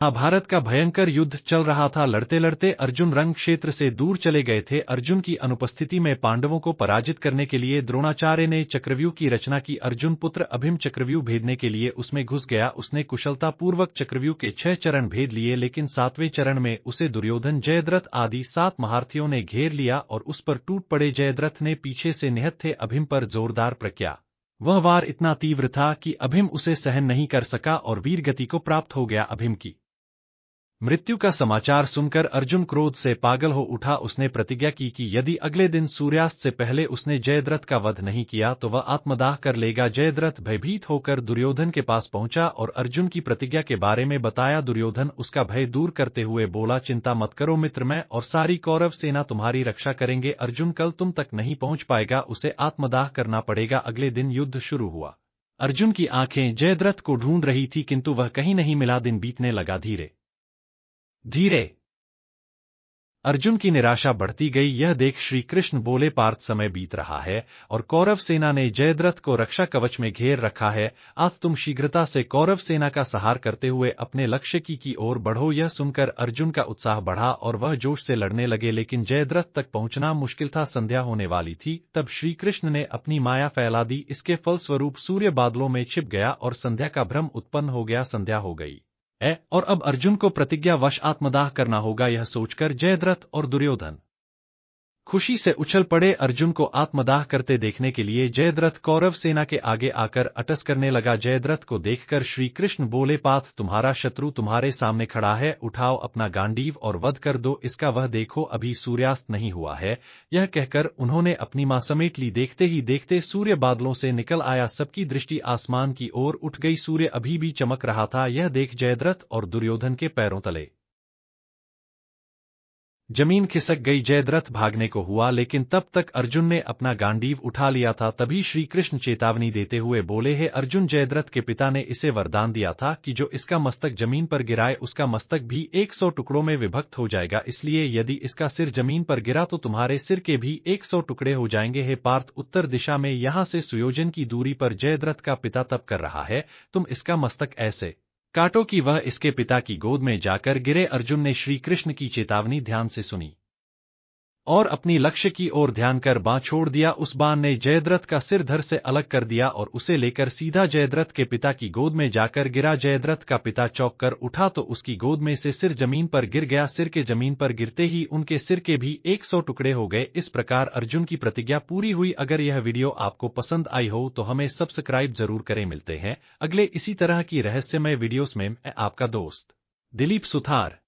महाभारत का भयंकर युद्ध चल रहा था। लड़ते लड़ते अर्जुन रंग क्षेत्र से दूर चले गए थे। अर्जुन की अनुपस्थिति में पांडवों को पराजित करने के लिए द्रोणाचार्य ने चक्रव्यूह की रचना की। अर्जुन पुत्र अभिम चक्रव्यूह भेदने के लिए उसमें घुस गया। उसने कुशलतापूर्वक चक्रव्यूह के 6 चरण भेद लिए, लेकिन 7वें चरण में उसे दुर्योधन, जयद्रथ आदि 7 महारथियों ने घेर लिया और उस पर टूट पड़े। जयद्रथ ने पीछे से निहत्थे अभिम पर जोरदार प्रकिया। वह वार इतना तीव्र था कि अभिम उसे सहन नहीं कर सका और वीर गति को प्राप्त हो गया। अभिम की मृत्यु का समाचार सुनकर अर्जुन क्रोध से पागल हो उठा। उसने प्रतिज्ञा की कि यदि अगले दिन सूर्यास्त से पहले उसने जयद्रथ का वध नहीं किया तो वह आत्मदाह कर लेगा। जयद्रथ भयभीत होकर दुर्योधन के पास पहुंचा और अर्जुन की प्रतिज्ञा के बारे में बताया। दुर्योधन उसका भय दूर करते हुए बोला, चिंता मत करो मित्र, मैं और सारी कौरव सेना तुम्हारी रक्षा करेंगे। अर्जुन कल तुम तक नहीं पहुंच पाएगा, उसे आत्मदाह करना पड़ेगा। अगले दिन युद्ध शुरू हुआ। अर्जुन की आंखें जयद्रथ को ढूंढ रही थी, किंतु वह कहीं नहीं मिला। दिन बीतने लगा। धीरे धीरे अर्जुन की निराशा बढ़ती गई। यह देख श्री कृष्ण बोले, पार्थ समय बीत रहा है और कौरव सेना ने जयद्रथ को रक्षा कवच में घेर रखा है। आज तुम शीघ्रता से कौरव सेना का सहार करते हुए अपने लक्ष्य की ओर बढ़ो। यह सुनकर अर्जुन का उत्साह बढ़ा और वह जोश से लड़ने लगे, लेकिन जयद्रथ तक पहुंचना मुश्किल था। संध्या होने वाली थी। तब श्री कृष्ण ने अपनी माया फैला दी। इसके फलस्वरूप सूर्य बादलों में छिप गया और संध्या का भ्रम उत्पन्न हो गया। संध्या हो गई और अब अर्जुन को प्रतिज्ञावश आत्मदाह करना होगा। यह सोचकर जयद्रथ और दुर्योधन खुशी से उछल पड़े। अर्जुन को आत्मदाह करते देखने के लिए जयद्रथ कौरव सेना के आगे आकर अटस करने लगा। जयद्रथ को देखकर श्री कृष्ण बोले, पार्थ तुम्हारा शत्रु तुम्हारे सामने खड़ा है, उठाओ अपना गांडीव और वध कर दो इसका। वह देखो अभी सूर्यास्त नहीं हुआ है। यह कहकर उन्होंने अपनी मां समेट ली। देखते ही देखते सूर्य बादलों से निकल आया। सबकी दृष्टि आसमान की ओर उठ गई। सूर्य अभी भी चमक रहा था। यह देख जयद्रथ और दुर्योधन के पैरों तले जमीन खिसक गई। जयद्रथ भागने को हुआ, लेकिन तब तक अर्जुन ने अपना गांडीव उठा लिया था। तभी श्री कृष्ण चेतावनी देते हुए बोले, हे अर्जुन, जयद्रथ के पिता ने इसे वरदान दिया था कि जो इसका मस्तक जमीन पर गिराए उसका मस्तक भी 100 टुकड़ों में विभक्त हो जाएगा। इसलिए यदि इसका सिर जमीन पर गिरा तो तुम्हारे सिर के भी 100 टुकड़े हो जाएंगे। हे पार्थ, उत्तर दिशा में यहां से सुयोजन की दूरी पर जयद्रथ का पिता तप कर रहा है। तुम इसका मस्तक ऐसे काटो कि वह इसके पिता की गोद में जाकर गिरे। अर्जुन ने श्री कृष्ण की चेतावनी ध्यान से सुनी और अपनी लक्ष्य की ओर ध्यान कर बाण छोड़ दिया। उस बाण ने जयद्रथ का सिर धड़ से अलग कर दिया और उसे लेकर सीधा जयद्रथ के पिता की गोद में जाकर गिरा। जयद्रथ का पिता चौंक कर उठा तो उसकी गोद में से सिर जमीन पर गिर गया। सिर के जमीन पर गिरते ही उनके सिर के भी 100 टुकड़े हो गए। इस प्रकार अर्जुन की प्रतिज्ञा पूरी हुई। अगर यह वीडियो आपको पसंद आई हो तो हमें सब्सक्राइब जरूर करें। मिलते हैं अगले इसी तरह की रहस्यमय वीडियोस में। मैं आपका दोस्त दिलीप सुथार।